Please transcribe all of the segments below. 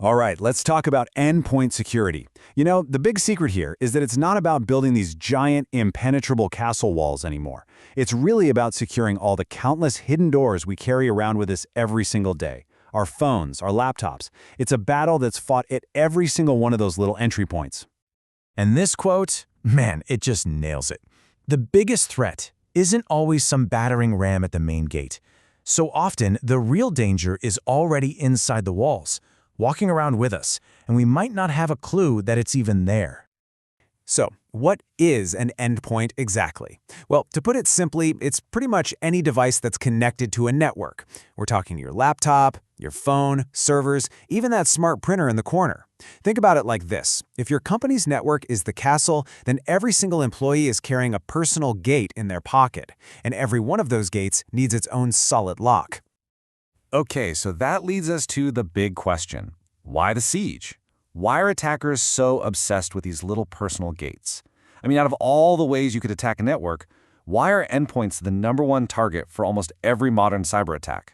All right, let's talk about endpoint security. The big secret here is that it's not about building these giant, impenetrable castle walls anymore. It's really about securing all the countless hidden doors we carry around with us every single day. Our phones, our laptops. It's a battle that's fought at every single one of those little entry points. And this quote, man, it just nails it. The biggest threat isn't always some battering ram at the main gate. So often, the real danger is already inside the walls, walking around with us, and we might not have a clue that it's even there. So, what is an endpoint exactly? Well, to put it simply, it's pretty much any device that's connected to a network. We're talking your laptop, your phone, servers, even that smart printer in the corner. Think about it like this. If your company's network is the castle, then every single employee is carrying a personal gate in their pocket, and every one of those gates needs its own solid lock. Okay, so that leads us to the big question. Why the siege? Why are attackers so obsessed with these little personal gates? I mean, out of all the ways you could attack a network, why are endpoints the #1 target for almost every modern cyber attack?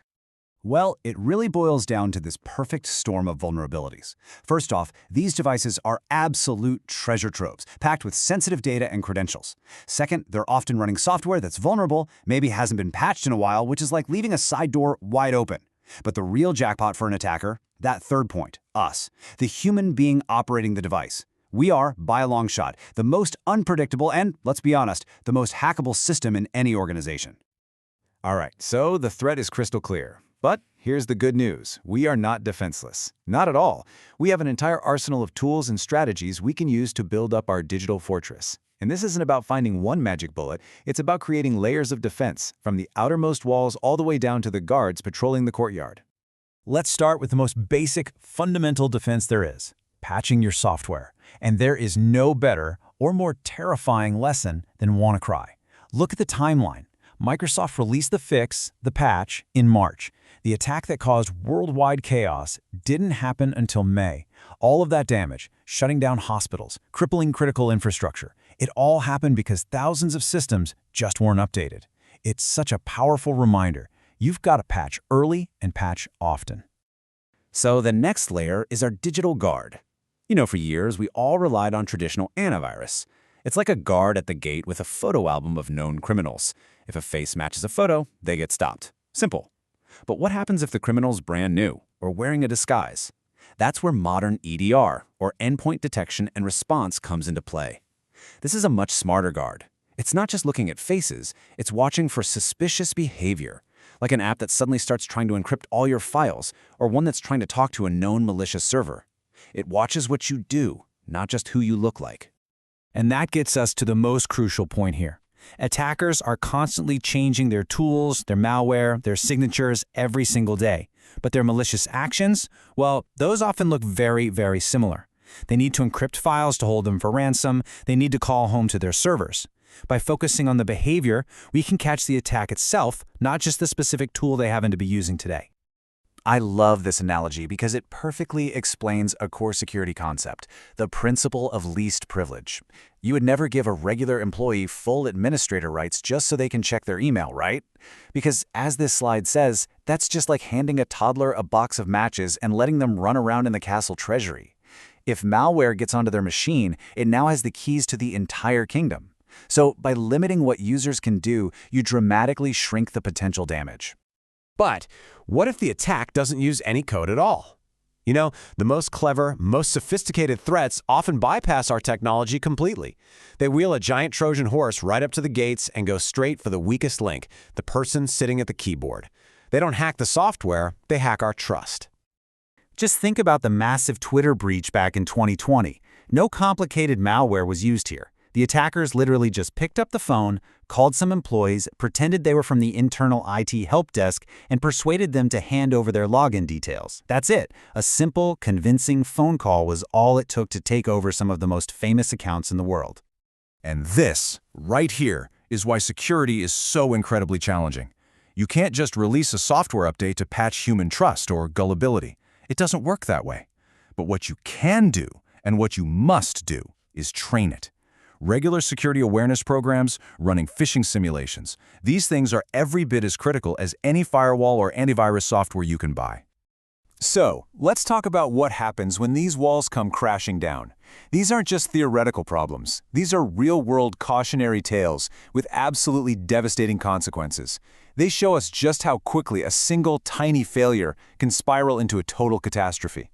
Well, it really boils down to this perfect storm of vulnerabilities. First off, these devices are absolute treasure troves, packed with sensitive data and credentials. Second, they're often running software that's vulnerable, maybe hasn't been patched in a while, which is like leaving a side door wide open. But the real jackpot for an attacker, that third point, us, the human being operating the device. We are, by a long shot, the most unpredictable and, let's be honest, the most hackable system in any organization. All right, so the threat is crystal clear. But here's the good news. We are not defenseless. Not at all. We have an entire arsenal of tools and strategies we can use to build up our digital fortress. And this isn't about finding one magic bullet. It's about creating layers of defense, from the outermost walls all the way down to the guards patrolling the courtyard. Let's start with the most basic, fundamental defense there is, patching your software. And there is no better or more terrifying lesson than WannaCry. Look at the timeline. Microsoft released the fix, the patch, in March. The attack that caused worldwide chaos didn't happen until May. All of that damage, shutting down hospitals, crippling critical infrastructure, it all happened because thousands of systems just weren't updated. It's such a powerful reminder. You've got to patch early and patch often. So the next layer is our digital guard. For years, we all relied on traditional antivirus. It's like a guard at the gate with a photo album of known criminals. If a face matches a photo, they get stopped. Simple. But what happens if the criminal's brand new or wearing a disguise? That's where modern EDR, or endpoint detection and response, comes into play. This is a much smarter guard. It's not just looking at faces, it's watching for suspicious behavior, like an app that suddenly starts trying to encrypt all your files, or one that's trying to talk to a known malicious server. It watches what you do, not just who you look like. And that gets us to the most crucial point here. Attackers are constantly changing their tools, their malware, their signatures every single day. But their malicious actions, well, those often look very, very similar. They need to encrypt files to hold them for ransom. They need to call home to their servers. By focusing on the behavior, we can catch the attack itself, not just the specific tool they happen to be using today. I love this analogy because it perfectly explains a core security concept, the principle of least privilege. You would never give a regular employee full administrator rights just so they can check their email, right? Because as this slide says, that's just like handing a toddler a box of matches and letting them run around in the castle treasury. If malware gets onto their machine, it now has the keys to the entire kingdom. So by limiting what users can do, you dramatically shrink the potential damage. But what if the attack doesn't use any code at all? The most clever, most sophisticated threats often bypass our technology completely. They wheel a giant Trojan horse right up to the gates and go straight for the weakest link, the person sitting at the keyboard. They don't hack the software, they hack our trust. Just think about the massive Twitter breach back in 2020. No complicated malware was used here. The attackers literally just picked up the phone, called some employees, pretended they were from the internal IT help desk, and persuaded them to hand over their login details. That's it. A simple, convincing phone call was all it took to take over some of the most famous accounts in the world. And this, right here, is why security is so incredibly challenging. You can't just release a software update to patch human trust or gullibility. It doesn't work that way. But what you can do, and what you must do, is train it. Regular security awareness programs, running phishing simulations. These things are every bit as critical as any firewall or antivirus software you can buy. So, let's talk about what happens when these walls come crashing down. These aren't just theoretical problems. These are real-world cautionary tales with absolutely devastating consequences. They show us just how quickly a single tiny failure can spiral into a total catastrophe.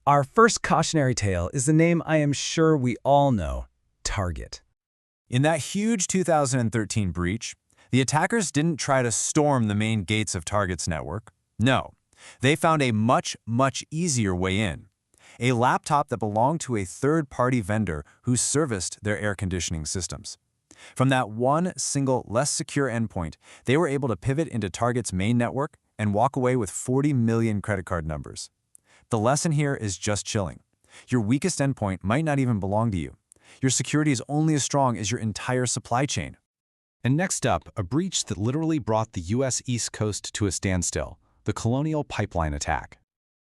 Our first cautionary tale is the name I am sure we all know, Target. In that huge 2013 breach, the attackers didn't try to storm the main gates of Target's network. No, they found a much easier way in. A laptop that belonged to a third-party vendor who serviced their air conditioning systems. From that one single, less secure endpoint, they were able to pivot into Target's main network and walk away with 40 million credit card numbers. The lesson here is just chilling. Your weakest endpoint might not even belong to you. Your security is only as strong as your entire supply chain. And next up, a breach that literally brought the U.S. East Coast to a standstill, the Colonial Pipeline attack.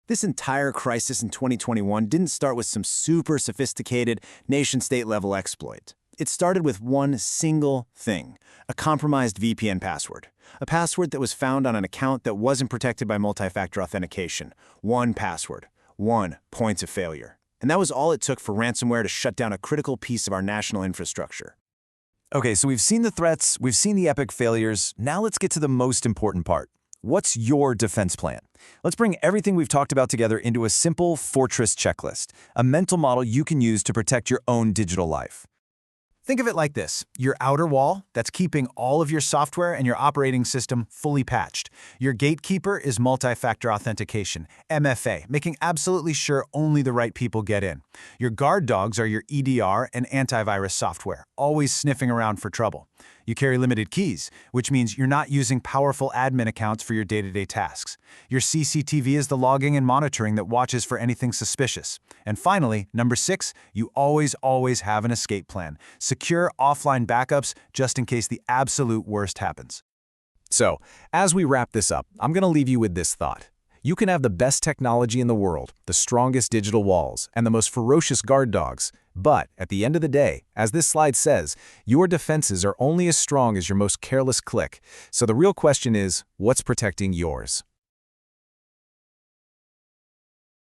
This entire crisis in 2021 didn't start with some super sophisticated nation-state level exploit. It started with one single thing, a compromised VPN password. A password that was found on an account that wasn't protected by multi-factor authentication. One password, one point of failure. And that was all it took for ransomware to shut down a critical piece of our national infrastructure. Okay, so we've seen the threats, we've seen the epic failures. Now let's get to the most important part. What's your defense plan? Let's bring everything we've talked about together into a simple fortress checklist, a mental model you can use to protect your own digital life. Think of it like this: your outer wall that's keeping all of your software and your operating system fully patched. Your gatekeeper is multi-factor authentication, MFA, making absolutely sure only the right people get in. Your guard dogs are your EDR and antivirus software, always sniffing around for trouble. You carry limited keys, which means you're not using powerful admin accounts for your day-to-day tasks. Your CCTV is the logging and monitoring that watches for anything suspicious. And finally, number 6, you always have an escape plan. Secure offline backups just in case the absolute worst happens. So, as we wrap this up, I'm going to leave you with this thought. You can have the best technology in the world, the strongest digital walls, and the most ferocious guard dogs. But at the end of the day, as this slide says, your defenses are only as strong as your most careless click. So the real question is, what's protecting yours?